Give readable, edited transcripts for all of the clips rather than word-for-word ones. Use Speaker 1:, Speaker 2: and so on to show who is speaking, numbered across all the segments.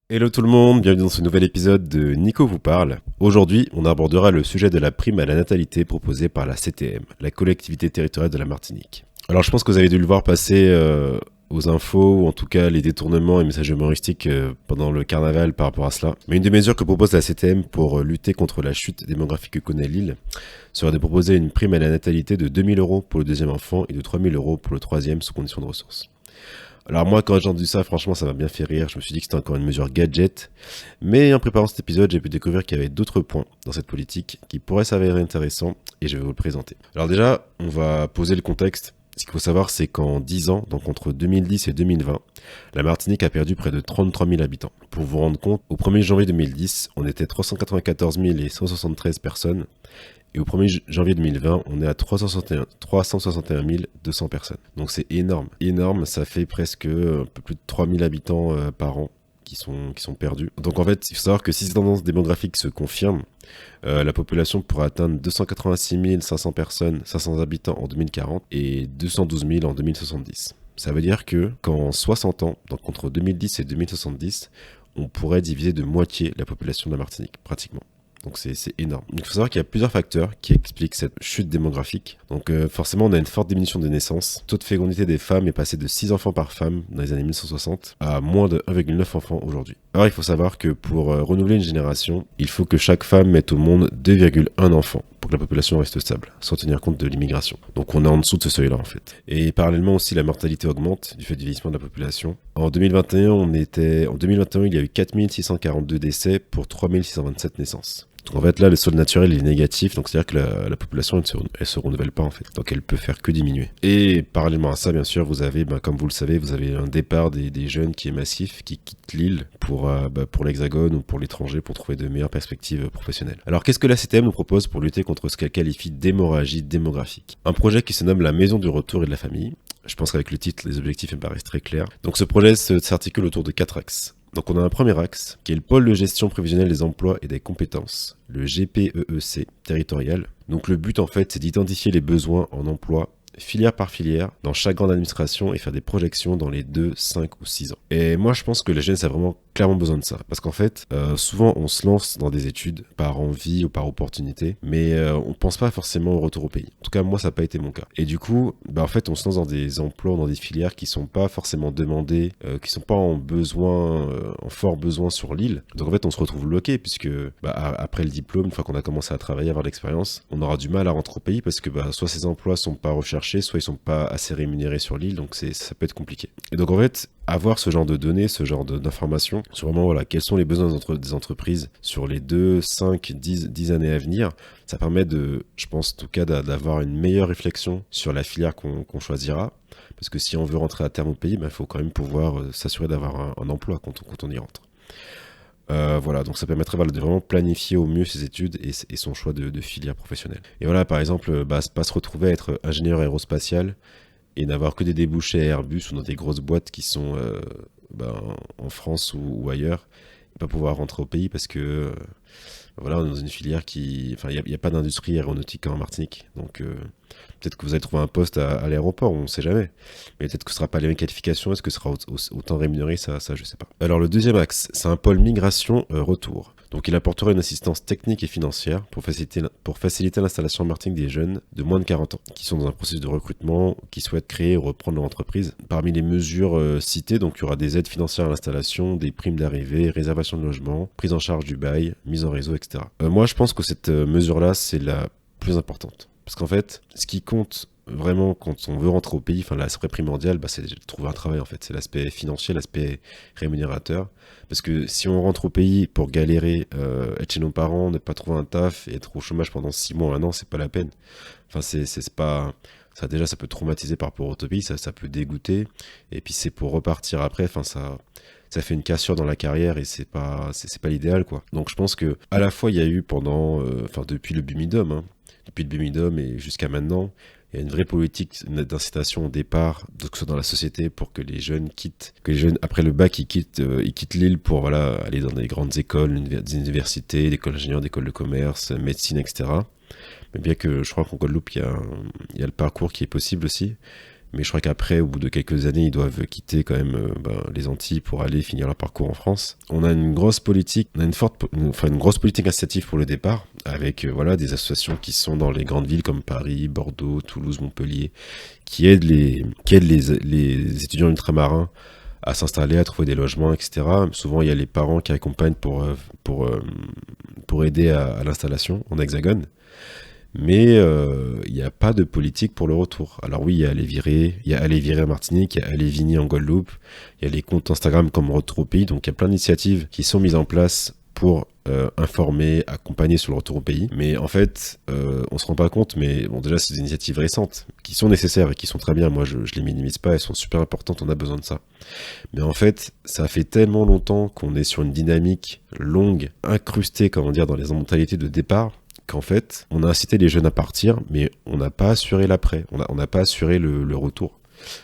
Speaker 1: Hello tout le monde, bienvenue dans ce nouvel épisode de Nico vous parle. Aujourd'hui, on abordera le sujet de la prime à la natalité proposée par la CTM, la collectivité territoriale de la Martinique. Alors je pense que vous avez dû le voir passer aux infos, ou en tout cas les détournements et messages humoristiques pendant le carnaval par rapport à cela. Mais une des mesures que propose la CTM pour lutter contre la chute démographique que connaît l'île serait de proposer une prime à la natalité de 2 000 € pour le deuxième enfant et de 3 000 € pour le troisième sous condition de ressources. Alors moi, quand j'ai entendu ça, franchement, ça m'a bien fait rire. Je me suis dit que c'était encore une mesure gadget. Mais en préparant cet épisode, j'ai pu découvrir qu'il y avait d'autres points dans cette politique qui pourraient s'avérer intéressants et je vais vous le présenter. Alors déjà, on va poser le contexte. Ce qu'il faut savoir, c'est qu'en 10 ans, donc entre 2010 et 2020, la Martinique a perdu près de 33 000 habitants. Pour vous rendre compte, au 1er janvier 2010, on était 394 173 personnes. Et au 1er janvier 2020, on est à 361 200 personnes. Donc c'est énorme. Énorme, ça fait presque un peu plus de 3 000 habitants par an qui sont perdus. Donc en fait, il faut savoir que si ces tendances démographiques se confirment, la population pourra atteindre 286 500 personnes, 500 habitants en 2040 et 212 000 en 2070. Ça veut dire que qu'en 60 ans, donc entre 2010 et 2070, on pourrait diviser de moitié la population de la Martinique, pratiquement. Donc c'est énorme. Donc il faut savoir qu'il y a plusieurs facteurs qui expliquent cette chute démographique. Donc forcément on a une forte diminution des naissances. Le taux de fécondité des femmes est passé de 6 enfants par femme dans les années 1960 à moins de 1,9 enfants aujourd'hui. Alors il faut savoir que pour renouveler une génération, il faut que chaque femme mette au monde 2,1 enfants pour que la population reste stable, sans tenir compte de l'immigration. Donc on est en dessous de ce seuil-là en fait. Et parallèlement aussi la mortalité augmente du fait du vieillissement de la population. En 2021, il y a eu 4 642 décès pour 3 627 naissances. Donc en fait là le solde naturel est négatif, donc c'est à dire que la population elle se renouvelle pas en fait, donc elle peut faire que diminuer. Et parallèlement à ça bien sûr vous avez, comme vous le savez, vous avez un départ des jeunes qui est massif, qui quittent l'île pour l'hexagone ou pour l'étranger pour trouver de meilleures perspectives professionnelles. Alors qu'est-ce que la CTM nous propose pour lutter contre ce qu'elle qualifie d'hémorragie démographique? Un projet qui se nomme la Maison du Retour et de la Famille. Je pense qu'avec le titre, les objectifs me paraissent très clairs. Donc ce projet s'articule autour de 4 axes. Donc on a un premier axe, qui est le pôle de gestion prévisionnelle des emplois et des compétences, le GPEEC territorial. Donc le but en fait, c'est d'identifier les besoins en emploi, filière par filière, dans chaque grande administration et faire des projections dans les 2, 5 ou 6 ans. Et moi je pense que la jeunesse a vraiment clairement besoin de ça, parce qu'en fait, souvent on se lance dans des études par envie ou par opportunité, mais on pense pas forcément au retour au pays. En tout cas moi ça n'a pas été mon cas. Et du coup, en fait on se lance dans des emplois, dans des filières qui sont pas forcément demandées, qui sont pas en fort besoin sur l'île. Donc en fait on se retrouve bloqué, puisque après le diplôme, une fois qu'on a commencé à travailler, à avoir de l'expérience, on aura du mal à rentrer au pays, parce que soit ces emplois sont pas recherchés, soit ils sont pas assez rémunérés sur l'île, donc ça peut être compliqué. Et donc en fait, avoir ce genre de données, ce genre d'informations sur vraiment quels sont les besoins des entreprises sur les 2, 5, 10 années à venir, ça permet je pense en tout cas d'avoir une meilleure réflexion sur la filière qu'on choisira, parce que si on veut rentrer à terme au pays, il faut quand même pouvoir s'assurer d'avoir un emploi quand on y rentre. Voilà, donc ça permettrait de vraiment planifier au mieux ses études et son choix de filière professionnelle. Et voilà, par exemple, pas se retrouver à être ingénieur aérospatial et n'avoir que des débouchés à Airbus ou dans des grosses boîtes qui sont en France ou ailleurs, et pas pouvoir rentrer au pays parce que on est dans une filière il n'y a pas d'industrie aéronautique en Martinique, donc peut-être que vous allez trouver un poste à l'aéroport, on ne sait jamais, mais peut-être que ce ne sera pas les mêmes qualifications, est-ce que ce sera autant rémunéré, ça je ne sais pas. Alors le deuxième axe, c'est un pôle migration retour. Donc il apportera une assistance technique et financière pour faciliter l'installation en Martinique des jeunes de moins de 40 ans qui sont dans un processus de recrutement, qui souhaitent créer ou reprendre leur entreprise. Parmi les mesures citées, donc il y aura des aides financières à l'installation, des primes d'arrivée, réservation de logement, prise en charge du bail, mise en réseau, etc. Moi je pense que cette mesure-là c'est la plus importante. Parce qu'en fait, ce qui compte vraiment quand on veut rentrer au pays, l'aspect primordial, c'est de trouver un travail en fait. C'est l'aspect financier, l'aspect rémunérateur. Parce que si on rentre au pays pour galérer, être chez nos parents, ne pas trouver un taf et être au chômage pendant 6 mois, 1 an, c'est pas la peine. C'est pas... Ça déjà, ça peut traumatiser par rapport au pays, ça peut dégoûter. Et puis c'est pour repartir après, ça fait une cassure dans la carrière et c'est pas l'idéal, quoi. Donc je pense que à la fois il y a eu depuis le Bumidum, depuis le Bumidum et jusqu'à maintenant, il y a une vraie politique d'incitation au départ, que ce soit dans la société, pour que les jeunes après le bac, ils quittent l'île pour aller dans des grandes écoles, des universités, des écoles d'ingénieurs, des écoles de commerce, médecine, etc. Mais bien que je crois qu'en Guadeloupe, il y a le parcours qui est possible aussi. Mais je crois qu'après, au bout de quelques années, ils doivent quitter quand même les Antilles pour aller finir leur parcours en France. On a une grosse politique, une grosse politique incitative pour le départ, avec des associations qui sont dans les grandes villes comme Paris, Bordeaux, Toulouse, Montpellier, qui aident les étudiants ultramarins à s'installer, à trouver des logements, etc. Souvent, il y a les parents qui accompagnent pour aider à l'installation en hexagone. Mais il n'y a pas de politique pour le retour. Alors oui, il y a Aller Virer en Martinique, il y a Aller Vigner en Guadeloupe, il y a les comptes Instagram comme Retour au pays, donc il y a plein d'initiatives qui sont mises en place pour informer, accompagner sur le retour au pays. Mais en fait, on se rend pas compte, mais bon, déjà c'est des initiatives récentes qui sont nécessaires et qui sont très bien. Moi, je les minimise pas, elles sont super importantes, on a besoin de ça. Mais en fait, ça fait tellement longtemps qu'on est sur une dynamique longue, incrustée, comment dire, dans les mentalités de départ, qu'en fait, on a incité les jeunes à partir, mais on n'a pas assuré l'après, on n'a pas assuré le retour.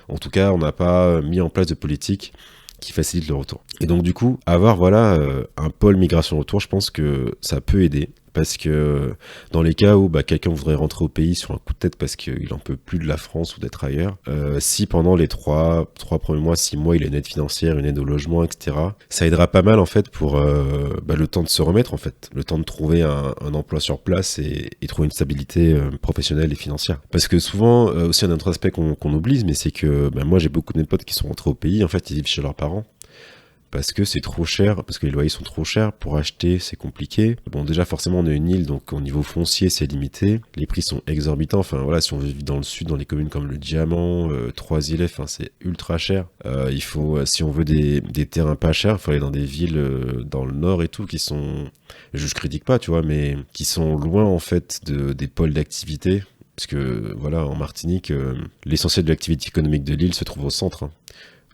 Speaker 1: En tout cas, on n'a pas mis en place de politique qui facilite le retour. Et donc du coup, avoir un pôle migration-retour, je pense que ça peut aider. Parce que dans les cas où quelqu'un voudrait rentrer au pays sur un coup de tête parce qu'il en peut plus de la France ou d'être ailleurs, si pendant les 3 premiers mois, 6 mois, il a une aide financière, une aide au logement, etc., ça aidera pas mal en fait pour le temps de se remettre en fait, le temps de trouver un emploi sur place et trouver une stabilité professionnelle et financière. Parce que souvent, aussi un autre aspect qu'on oublie, mais c'est que moi j'ai beaucoup de mes potes qui sont rentrés au pays, en fait ils vivent chez leurs parents. Parce que c'est trop cher, parce que les loyers sont trop chers, pour acheter c'est compliqué. Bon déjà forcément on est une île, donc au niveau foncier c'est limité, les prix sont exorbitants, enfin voilà, si on veut vivre dans le sud, dans les communes comme le Diamant, Trois-Îlets, enfin c'est ultra cher. Il faut, si on veut des terrains pas chers, il faut aller dans des villes dans le nord et tout, qui sont, je critique pas tu vois, mais qui sont loin en fait des pôles d'activité. Parce que voilà, en Martinique, l'essentiel de l'activité économique de l'île se trouve au centre, hein.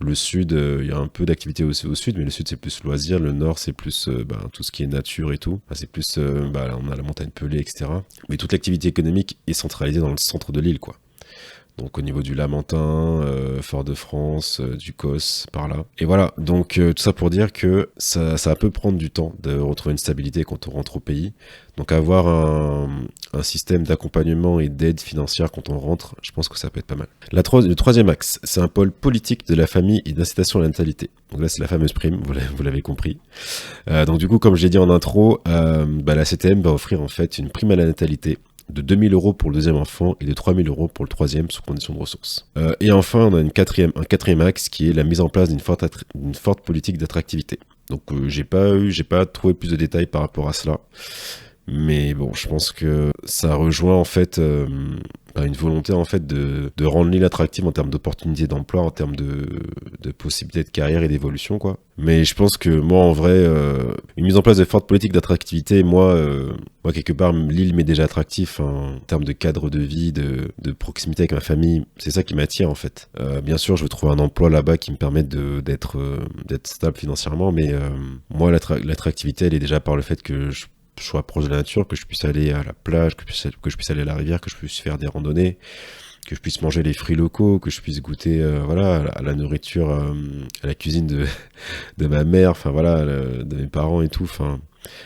Speaker 1: Le sud, il y a un peu d'activité au sud, mais le sud c'est plus loisir, le nord c'est plus tout ce qui est nature et tout. Enfin, c'est plus, là, on a la montagne pelée, etc. Mais toute l'activité économique est centralisée dans le centre de l'île, quoi. Donc au niveau du Lamentin, Fort-de-France, du Causse, par là. Et voilà, donc tout ça pour dire que ça peut prendre du temps de retrouver une stabilité quand on rentre au pays. Donc avoir un système d'accompagnement et d'aide financière quand on rentre, je pense que ça peut être pas mal. Le troisième axe, c'est un pôle politique de la famille et d'incitation à la natalité. Donc là, c'est la fameuse prime, vous l'avez compris. Donc du coup, comme je l'ai dit en intro, la CTM va offrir en fait une prime à la natalité de 2 000 € pour le deuxième enfant et de 3 000 € pour le troisième sous condition de ressources. Et enfin, on a un quatrième axe qui est la mise en place d'une forte politique d'attractivité. Donc j'ai pas trouvé plus de détails par rapport à cela. Mais bon, je pense que ça rejoint en fait une volonté en fait de rendre l'île attractive en termes d'opportunités d'emploi, en termes de possibilités de carrière et d'évolution, quoi. Mais je pense que moi, en vrai, une mise en place de fortes politiques d'attractivité, moi quelque part, l'île m'est déjà attractif, hein, en termes de cadre de vie, de proximité avec ma famille. C'est ça qui m'attire en fait. Bien sûr, je veux trouver un emploi là-bas qui me permette d'être stable financièrement, mais moi, l'attractivité, elle est déjà par le fait que je sois proche de la nature, que je puisse aller à la plage, que je puisse aller à la rivière, que je puisse faire des randonnées, que je puisse manger les fruits locaux, que je puisse goûter à la nourriture, à la cuisine de ma mère, enfin voilà, de mes parents et tout, enfin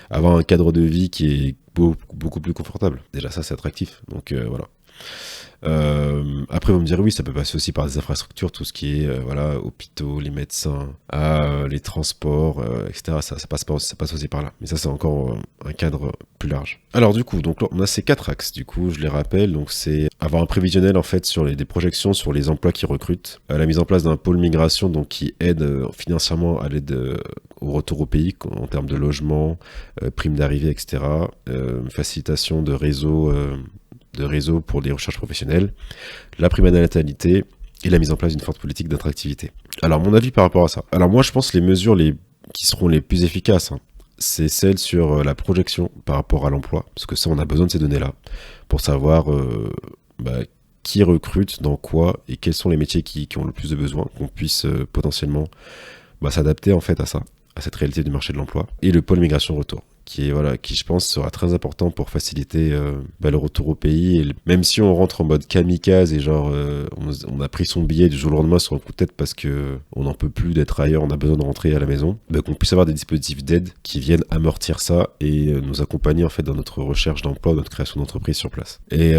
Speaker 1: avoir un cadre de vie qui est beaucoup plus confortable. Déjà ça c'est attractif, donc voilà. Après vous me direz oui, ça peut passer aussi par des infrastructures, tout ce qui est hôpitaux, les médecins, les transports, etc. Ça passe aussi par là. Mais ça c'est encore un cadre plus large. Alors du coup, donc on a ces 4 axes. Du coup, je les rappelle. Donc c'est avoir un prévisionnel en fait sur des projections sur les emplois qui recrutent, la mise en place d'un pôle migration donc qui aide financièrement à l'aide au retour au pays en termes de logement, prime d'arrivée, etc. Facilitation de réseau pour les recherches professionnelles, la prime à la natalité et la mise en place d'une forte politique d'attractivité. Alors mon avis par rapport à ça. Alors moi je pense que les mesures qui seront les plus efficaces, hein, c'est celles sur la projection par rapport à l'emploi, parce que ça on a besoin de ces données-là pour savoir qui recrute, dans quoi et quels sont les métiers qui ont le plus de besoins, qu'on puisse potentiellement s'adapter en fait à ça, à cette réalité du marché de l'emploi. Et le pôle migration retour, qui je pense sera très important pour faciliter le retour au pays. Et même si on rentre en mode kamikaze et genre on a pris son billet du jour au lendemain sur un coup de tête parce que on n'en peut plus d'être ailleurs, on a besoin de rentrer à la maison, qu'on puisse avoir des dispositifs d'aide qui viennent amortir ça et nous accompagner en fait dans notre recherche d'emploi, notre création d'entreprise sur place. Et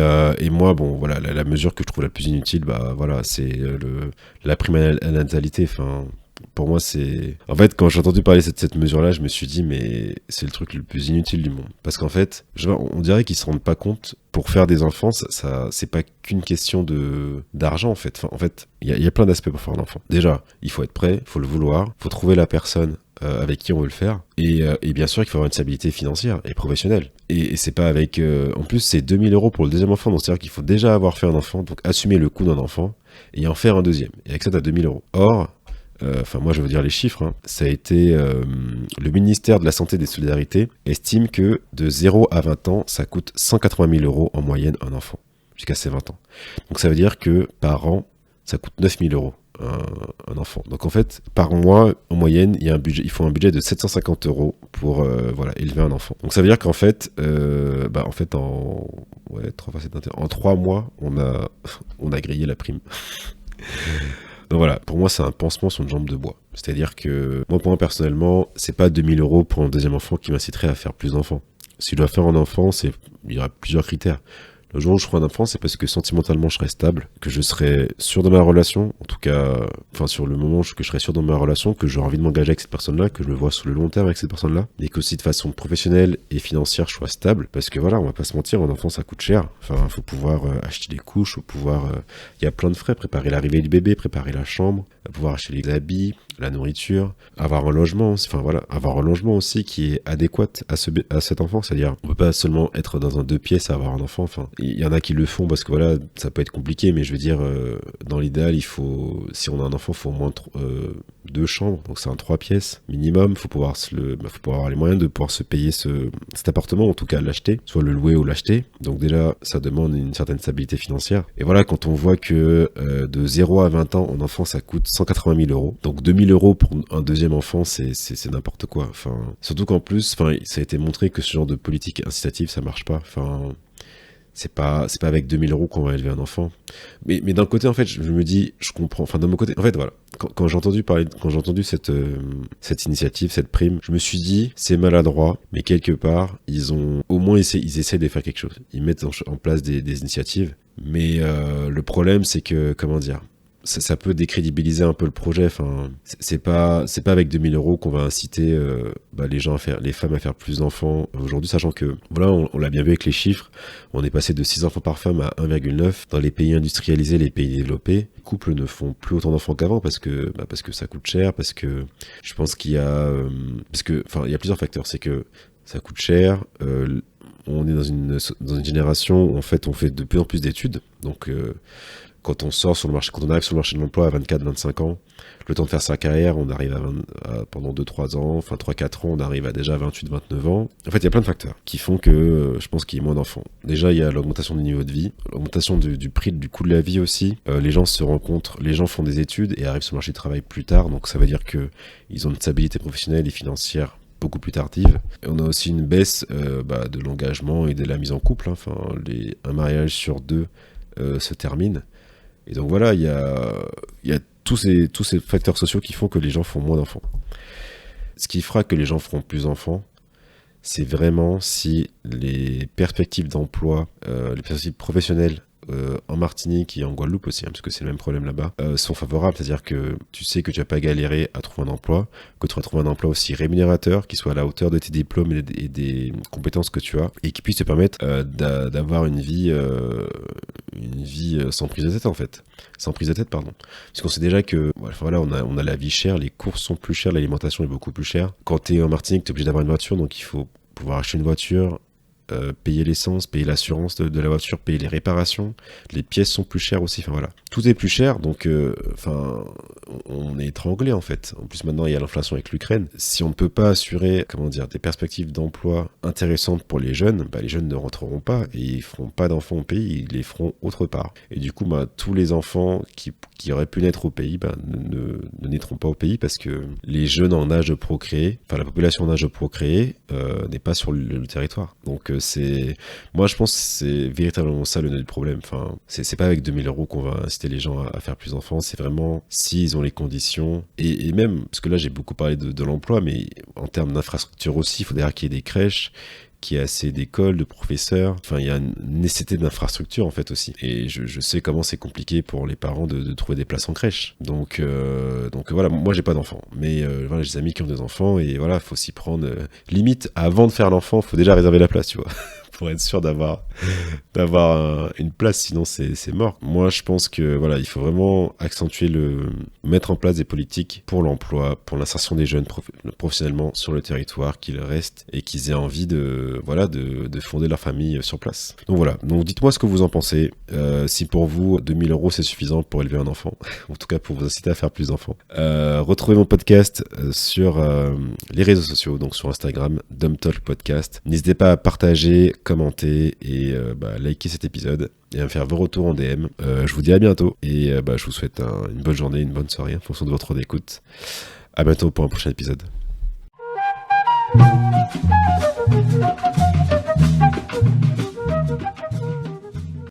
Speaker 1: moi, bon voilà, la mesure que je trouve la plus inutile, c'est la prime à la natalité. Enfin, pour moi, c'est... En fait, quand j'ai entendu parler de cette mesure-là, je me suis dit, mais c'est le truc le plus inutile du monde. Parce qu'en fait, on dirait qu'ils se rendent pas compte, pour faire des enfants, ça c'est pas qu'une question d'argent, en fait. Enfin, en fait, il y a plein d'aspects pour faire un enfant. Déjà, il faut être prêt, il faut le vouloir, il faut trouver la personne avec qui on veut le faire. Et bien sûr qu'il faut avoir une stabilité financière et professionnelle. Et c'est pas avec... en plus, c'est 2 000 € pour le deuxième enfant, donc c'est-à-dire qu'il faut déjà avoir fait un enfant, donc assumer le coût d'un enfant, et en faire un deuxième. Et avec ça, t'as 2 000 €. Or... moi je veux dire les chiffres, hein. Ça a été le ministère de la Santé et des Solidarités estime que de 0 à 20 ans, ça coûte 180 000 € en moyenne un enfant, jusqu'à ses 20 ans. Donc ça veut dire que par an, ça coûte 9 000 € un enfant. Donc en fait, par mois, en moyenne, il faut un budget de 750 € pour élever un enfant. Donc ça veut dire qu'en fait, en 3 mois, on a grillé la prime. Donc voilà, pour moi c'est un pansement sur une jambe de bois. C'est-à-dire que moi, pour moi personnellement, c'est pas 2 000 € pour un deuxième enfant qui m'inciterait à faire plus d'enfants. Si je dois faire un enfant, il y aura plusieurs critères. Le jour où je ferai un enfant, c'est parce que sentimentalement je serai stable, que je serai sûr de ma relation, en tout cas, sur le moment que je serai sûr de ma relation, que j'aurai envie de m'engager avec cette personne-là, que je le vois sur le long terme avec cette personne-là, et qu'aussi de façon professionnelle et financière je sois stable, parce que voilà, on va pas se mentir, un enfant ça coûte cher. Enfin, faut pouvoir acheter des couches, faut pouvoir, il y a plein de frais, préparer l'arrivée du bébé, préparer la chambre, pouvoir acheter les habits, la nourriture, avoir un logement, avoir un logement aussi qui est adéquat à cet enfant, c'est-à-dire on peut pas seulement être dans un 2 pièces à avoir un enfant. Enfin, il y en a qui le font parce que voilà, ça peut être compliqué, mais je veux dire, dans l'idéal, si on a un enfant, il faut au moins 2 chambres, donc c'est un 3 pièces minimum. Faut pouvoir avoir les moyens de pouvoir se payer cet appartement, en tout cas l'acheter, soit le louer ou l'acheter. Donc déjà, ça demande une certaine stabilité financière. Et voilà, quand on voit que de 0 à 20 ans, un enfant, ça coûte 180 000 €. Donc 2 000 € pour un deuxième enfant, c'est n'importe quoi. Enfin, surtout qu'en plus, ça a été montré que ce genre de politique incitative, ça marche pas. Enfin, c'est pas avec 2 000 € qu'on va élever un enfant. Mais d'un côté, en fait, je me dis, je comprends. Enfin, de mon côté, en fait, voilà. Quand j'ai entendu cette initiative, cette prime, je me suis dit, c'est maladroit, mais quelque part, ils essaient de faire quelque chose. Ils mettent en place des initiatives. Mais le problème, c'est que, comment dire, ça peut décrédibiliser un peu le projet. Enfin, c'est pas avec 2 000 € qu'on va inciter les femmes à faire plus d'enfants aujourd'hui, sachant que voilà, on l'a bien vu avec les chiffres, on est passé de 6 enfants par femme à 1,9 dans les pays industrialisés, les pays développés. Les couples ne font plus autant d'enfants qu'avant parce que ça coûte cher, parce que je pense qu'il y a il y a plusieurs facteurs. C'est que ça coûte cher. On est dans une génération où en fait on fait de plus en plus d'études, donc quand on arrive sur le marché de l'emploi à 24-25 ans, le temps de faire sa carrière, on arrive pendant 2-3 ans, 3-4 ans, on arrive à déjà 28-29 ans. En fait, il y a plein de facteurs qui font que je pense qu'il y ait moins d'enfants. Déjà, il y a l'augmentation du niveau de vie, l'augmentation du prix, du coût de la vie aussi. Les gens se rencontrent, les gens font des études et arrivent sur le marché du travail plus tard, donc ça veut dire qu'ils ont une stabilité professionnelle et financière beaucoup plus tardive. Et on a aussi une baisse de l'engagement et de la mise en couple. Enfin, un mariage sur 2 se termine. Et donc voilà, il y a tous ces facteurs sociaux qui font que les gens font moins d'enfants. Ce qui fera que les gens feront plus d'enfants, c'est vraiment si les perspectives d'emploi, les perspectives professionnelles en Martinique et en Guadeloupe aussi, hein, parce que c'est le même problème là-bas, sont favorables. C'est-à-dire que tu sais que tu vas pas galérer à trouver un emploi, que tu vas trouver un emploi aussi rémunérateur, qui soit à la hauteur de tes diplômes et des compétences que tu as, et qui puisse te permettre d'avoir une vie sans prise de tête en fait. Sans prise de tête, pardon. Parce qu'on sait déjà que voilà, on a la vie chère, les courses sont plus chères, l'alimentation est beaucoup plus chère. Quand tu es en Martinique, tu es obligé d'avoir une voiture, donc il faut pouvoir acheter une voiture, payer l'essence, payer l'assurance de la voiture, payer les réparations, les pièces sont plus chères aussi, enfin voilà. Tout est plus cher, donc on est étranglé en fait. En plus maintenant il y a l'inflation avec l'Ukraine. Si on ne peut pas assurer, des perspectives d'emploi intéressantes pour les jeunes ne rentreront pas et ils feront pas d'enfants au pays, ils les feront autre part. Et du coup, tous les enfants qui auraient pu naître au pays ne naîtront pas au pays parce que les jeunes en âge de procréer, la population en âge de procréer n'est pas sur le territoire. Donc moi je pense que c'est véritablement ça le problème. C'est pas avec 2000 € qu'on va inciter les gens à faire plus d'enfants, c'est vraiment s'ils ont les conditions et même, parce que là j'ai beaucoup parlé de l'emploi, mais en termes d'infrastructure aussi, il faudrait qu'il y ait des crèches, qu'il y ait assez d'écoles, de professeurs. Il y a une nécessité d'infrastructure en fait aussi. Et je sais comment c'est compliqué pour les parents de trouver des places en crèche. Donc voilà, moi j'ai pas d'enfants, mais j'ai des amis qui ont des enfants et voilà, faut s'y prendre. Limite, avant de faire l'enfant, faut déjà réserver la place, tu vois. Pour être sûr d'avoir une place, sinon c'est mort. Moi je pense que voilà, il faut vraiment mettre en place des politiques pour l'emploi, pour l'insertion des jeunes professionnellement sur le territoire, qu'ils restent et qu'ils aient envie de fonder leur famille sur place. Donc voilà, donc dites-moi ce que vous en pensez, si pour vous 2000 € c'est suffisant pour élever un enfant, en tout cas pour vous inciter à faire plus d'enfants. Retrouvez mon podcast sur les réseaux sociaux, donc sur Instagram, Dumtalk Podcast. N'hésitez pas à partager, commenter et liker cet épisode et à me faire vos retours en DM. Je vous dis à bientôt et je vous souhaite une bonne journée, une bonne soirée en fonction de votre ordre d'écoute. À bientôt pour un prochain épisode.